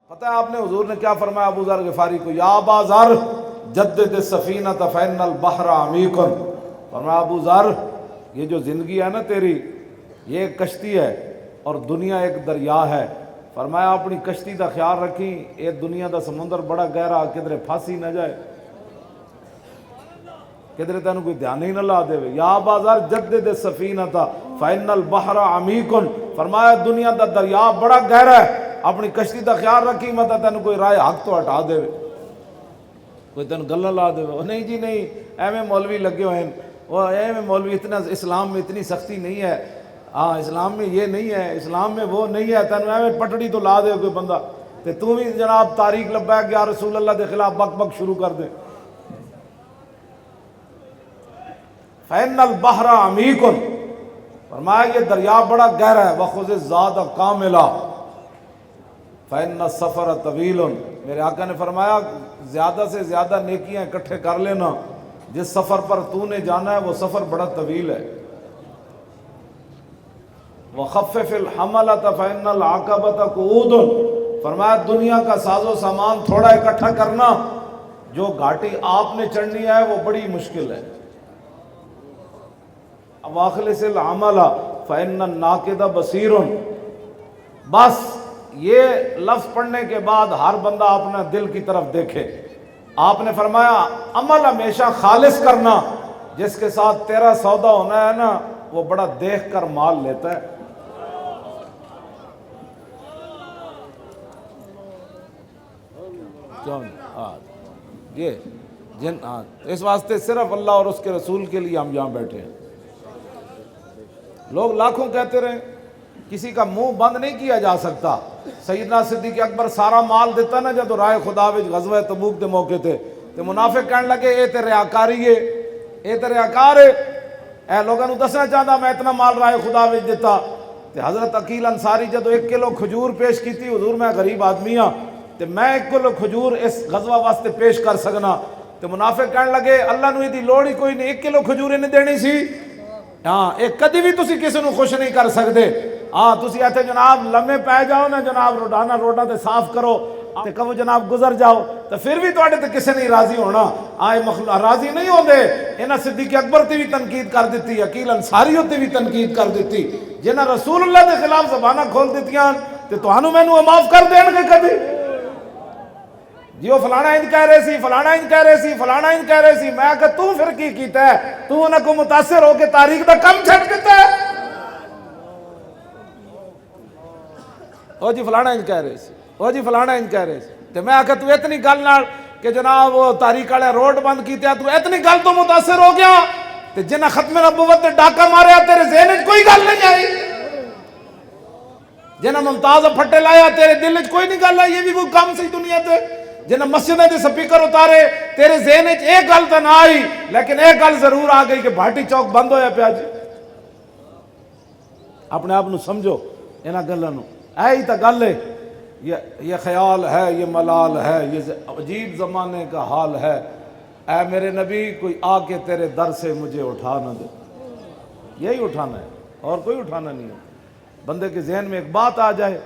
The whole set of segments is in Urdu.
پتہ ہے آپ نے حضور نے کیا فرمایا ابو ذر غفاری کو؟ یا ابا ذر جدد السفینۃ فإن البحر عمیق۔ فرمایا ابو ذر یہ جو زندگی ہے نا تیری، یہ ایک کشتی ہے اور دنیا ایک دریا ہے۔ فرمایا اپنی کشتی کا خیال رکھی، یہ دنیا دا سمندر بڑا گہرا، کدھر پھانسی نہ جائے، کدھر تینوں کوئی دھیان ہی نہ لا دے۔ یا ابا ذر جدد السفینۃ فإن البحر عمیق۔ فرمایا دنیا دا دریا بڑا گہرا ہے، اپنی کشتی دا خیال رکھی، مت تینوں کوئی رائے حق تو ہٹا دے، کوئی تینوں گلا لا دے۔ نہیں جی نہیں، ایویں مولوی لگے ہوئے ہیں، وہ ایویں مولوی، اتنا اسلام میں اتنی سختی نہیں ہے، ہاں اسلام میں یہ نہیں ہے، اسلام میں وہ نہیں ہے، تینوں ایویں پٹڑی تو لا دے کوئی بندہ، تے تو بھی جناب تاریخ لبیک یا رسول اللہ دے خلاف بک بک شروع کر دے۔ فإن البحر عمیق، فرمایا یہ دریا بڑا گہرا ہے، وخذ الزاد کاملا فإن السفر طویل۔ میرے آقا نے فرمایا زیادہ سے زیادہ نیکیاں اکٹھے کر لینا، جس سفر پر تو نے جانا ہے وہ سفر بڑا طویل ہے۔ وخفف الحملۃ فإن العقبۃ قعود۔ فرمایا دنیا کا ساز و سامان تھوڑا اکٹھا کرنا، جو گھاٹی آپ نے چڑھنی ہے وہ بڑی مشکل ہے۔ واخلص العمل فإن الناقد بصیر۔ بس یہ لفظ پڑھنے کے بعد ہر بندہ اپنا دل کی طرف دیکھے۔ آپ نے فرمایا عمل ہمیشہ خالص کرنا، جس کے ساتھ تیرا سودا ہونا ہے نا وہ بڑا دیکھ کر مال لیتا ہے۔ یہ اس واسطے صرف اللہ اور اس کے رسول کے لیے ہم یہاں بیٹھے ہیں۔ لوگ لاکھوں کہتے رہے، کسی کا منہ بند نہیں کیا جا سکتا۔ سیدنا صدیق اکبر سارا مال دیتا نا جب رائے خدا وچ غزوہ تبوک دے موقع تے منافق کہنے لگے اے تے ریاکاری ہے، اے تے ریاکار ہے، اے لوگوں دسنا چاہتا میں اتنا مال رائے خدا وچ دیتا۔ تے حضرت عقیل انصاری جدو 1 کلو کھجور پیش کیتی، حضور میں غریب آدمی ہاں تے میں 1 کلو کھجور اس غزوہ واسطے پیش کر سکنا۔ تے منافق کہنے لگے اللہ نو دی لوڑ ہی کوئی نہیں، 1 کلو کھجور انہیں دینی سی، ہاں ایک کدی بھی تسی کسی نو خوش نہیں کر سکتے۔ ہاں تسی ایتھے جناب لمے پہ جاؤ نا جناب، روڈانا روڈا تے صاف کرو تے کہو جناب گزر جاؤ، تو پھر بھی تواڈے تے کسے نہیں راضی ہونا۔ آئے مخلوق راضی نہیں ہوندے۔ انہاں صدیق اکبر تے بھی تنقید کر دیتی، عقیل انصاری تے بھی تنقید کر دیتی، جنہاں رسول اللہ دے خلاف زباناں کھول دیتیاں تے تانوں مینوں معاف کر دین گے کدی؟ جی وہ فلانا انج کہہ رہے سی، فلانا انج کہہ رہے سی، فلانا انج کہہ رہے سی، میں کہ تو پھر کی کیتا ہے؟ تو انہاں کو متاثر ہو کے تاریخ دا کم چھڑ دیتا ہے۔ او جی فلانا انج کہہ رہے سی، او جی فلانا انج کہہ رہے سی، تے میں کہ تو اتنی گل نال کہ جناب وہ تاریخ والے روڈ بند کیتے، تو اتنی گل تو متاثر ہو گیا تے جنہاں ختم نبوت تے ڈاکہ ماریا تیرے ذہن وچ کوئی گل نہیں آئی، جنہاں ممتاز پھٹے لایا تیرے دل وچ کوئی نہیں گل آئی، یہ بھی کوئی کام سی دنیا تے؟ جنہاں مسجدیں دے سپیکر اتارے تیرے ذہن وچ ایک گل تے نہ آئی، لیکن ایک گل ضرور آ گئی کہ بھاٹی چوک بند ہویا پیا جی۔ اپنے آپ نو سمجھو انہاں گلاں نو، ہی تو گل ہے، یہ خیال ہے، یہ ملال ہے، یہ عجیب زمانے کا حال ہے۔ اے میرے نبی کوئی آ کے تیرے در سے مجھے اٹھا نہ دے، یہی اٹھانا ہے اور کوئی اٹھانا نہیں ہے۔ بندے کے ذہن میں ایک بات آ جائے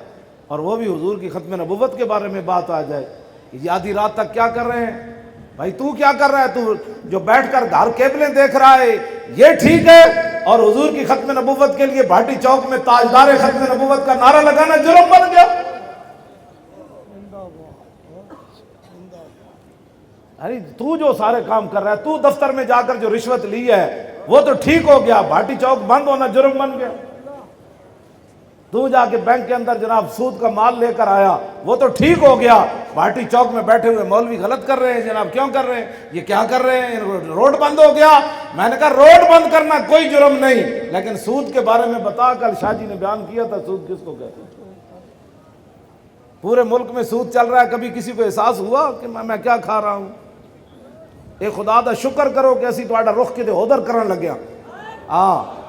اور وہ بھی حضور کی ختم نبوت کے بارے میں بات آ جائے، یہ آدھی رات تک کیا کر رہے ہیں بھائی؟ تو کیا کر رہا ہے؟ تو جو بیٹھ کر گھر کیبلیں دیکھ رہا ہے یہ ٹھیک ہے، اور حضور کی ختم نبوت کے لیے بھاٹی چوک میں تاجدار ختم نبوت کا نعرہ لگانا جرم بن گیا۔ ارے تو جو سارے کام کر رہا ہے، تو دفتر میں جا کر جو رشوت لی ہے وہ تو ٹھیک ہو گیا، بھاٹی چوک بند ہونا جرم بن گیا۔ تو جا کے بینک کے اندر جناب سود کا مال لے کر آیا وہ تو ٹھیک ہو گیا، بھاٹی چوک میں بیٹھے ہوئے مولوی غلط کر رہے ہیں جناب، کیوں کر رہے ہیں؟ یہ کیا کر رہے ہیں؟ روڈ بند ہو گیا۔ میں نے کہا روڈ بند کرنا کوئی جرم نہیں، لیکن سود کے بارے میں بتا، کل شاہ جی نے بیان کیا تھا سود کس کو کہتے ہیں؟ پورے ملک میں سود چل رہا ہے، کبھی کسی کو احساس ہوا کہ میں کیا کھا رہا ہوں؟ اے خدا دا شکر کرو کہ اسی تہاڈا رخ کتے ادھر کرن لگیا۔ ہاں